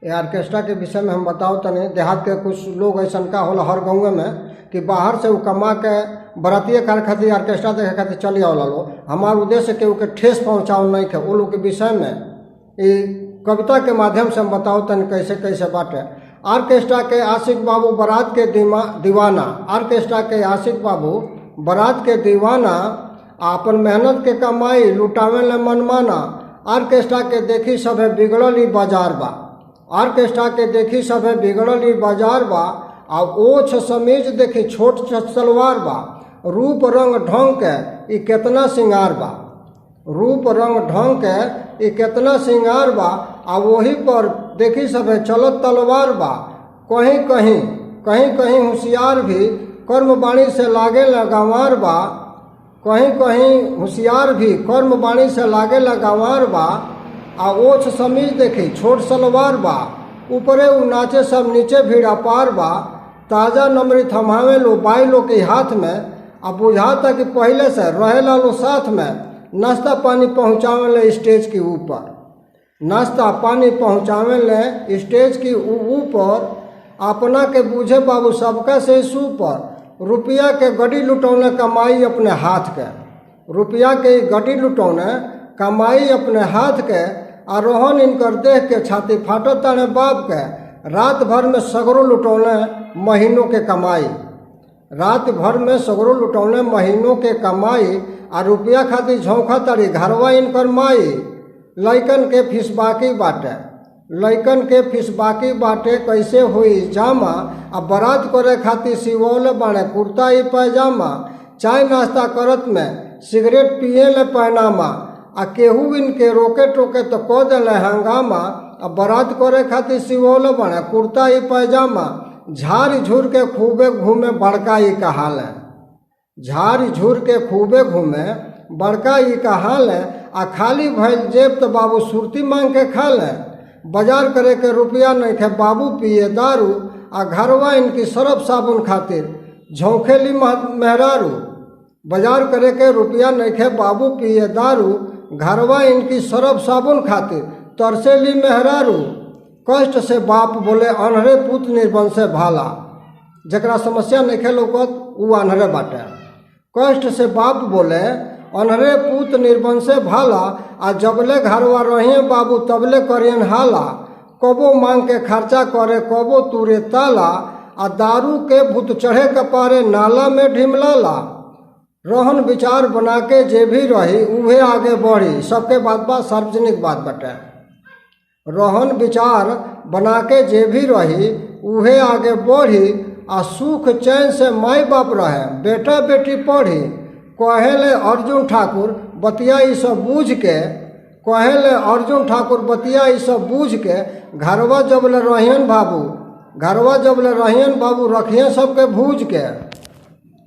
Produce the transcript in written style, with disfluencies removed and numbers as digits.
ये ऑर्केस्ट्रा के विषय में हम बताओ तनी। देहात के कुछ लोग ऐसा का होला हर गाँव में कि बाहर से वो कमा के बरातिये कर खातिर ऑर्केस्ट्रा देखे खातिर चली आवला लो। हमार उद्देश्य के के ठेस पहुँचाओ नहीं थे वो लोग के विषय में ये कविता के माध्यम से हम बताओ तनी कैसे कैसे बाटे। ऑर्केस्ट्रा के आशिक बाबू बारात के दीवाना, ऑर्केस्ट्रा के आशिक बाबू बारात के दीवाना, अपन मेहनत के कमाई लुटावे ले मनमाना। ऑर्केस्ट्रा के देखी सभे बिगड़ल ही बाजार बा, ऑर्केस्ट्रा के देखी सभे बिगड़ल ही बाजार बा। आ ओछ समीज देखी छोट सलवार बा, रूप रंग ढंग के ई केतना सिंगार बा, रूप रंग ढंग के ई केतना सिंगार बा। आ वही पर देखी सभे चलत तलवार बा, कहीं कहीं कहीं कहीं होशियार भी कर्म बाणी से लागे लगावार बा, कहीं कहीं होशियार भी कर्म बाणी से लागे लगावार बा। आ ओछ समीज देखी छोट सलवार बा, ऊपरे उ नाचे सब नीचे भीड़ अपार बा। ताज़ा नमरी थमावे लो बाई लो के हाथ में, अब बुझाता कि पहले से रहेला लो साथ में। नाश्ता पानी पहुँचावे ले स्टेज के ऊपर, नाश्ता पानी पहुँचावे ले स्टेज की ऊपर। अपना के बूझे बाबू सबका से सुपर, रुपया के गड्डी लुटौने कमाई अपने हाथ के, रुपया के गड्डी लुटौने कमाई अपने हाथ के। आ रोहन इनकर देख के छाती फाटत ताने बाप के, रात भर में सगरों लुटौने महीनों के कमाई, रात भर में सगरों लुटौने महीनों के कमाई। आ रुपया खातिर झोंका तारी घरवा इनकर माई। लइकन के फीस बाकी बाटे, लइकन के फीस बाकी बाटे, कैसे हुई जामा। आ बारात करे खातिर सिवौले बाणे कुर्ता ही पैजामा। चाय नाश्ता करत में सिगरेट पिए ले पैनामा। आ केहू इनके रोके टोके तो कह दिले हंगामा। आ बारात करे खातिर सिवौले बाणे कुर्ता ही पैजामा। झाड़ झूर के खूबे घूमे बड़का ही कहाल है, झाड़ झूर के खूबे घूमे बड़का ही कहाल है। आ खाली भइल जेब तो बाबू सुरती मांग के खा ले। बाजार करे के रुपया नहीं खे बाबू पिए दारू। आ घरवा इनकी सरफ साबुन खातिर झोंखेली मेहरारू। बाजार करे के रुपया नहीं खे बाबू पिए दारू, घरवा इनकी सरफ साबुन खातिर तरसेली मेहरारू। कष्ट से बाप बोले अनहरे पुत निर्बन से भाला, जकरा समस्या नहीं खे लौकत उ अनहरे बाटे। कष्ट से बाप बोले अनहरे पुत निर्बन से भाला। आ जबले घरवा रहिए बाबू तबले करियन हाला। कबो मांग के खर्चा करे कबो तुरे ताला। आ दारू के भूत चढ़े कपारे नाला में ढिमलाला। रोहन विचार बना के जे भी रही उहे आगे बढ़ी, सबके बात बा सार्वजनिक बात बटे। रोहन विचार बना के जे भी रही उहे आगे बढ़ी। आ सुख चैन से माई बाप रहे बेटा बेटी पढ़ी। कहेले अर्जुन ठाकुर बतिया ई सब बूझ के, कहेले अर्जुन ठाकुर बतिया ई सब बूझ के। घरवा जबले रहियन बाबू, घरवा जबले रहियन बाबू रखिए सबके भूज के।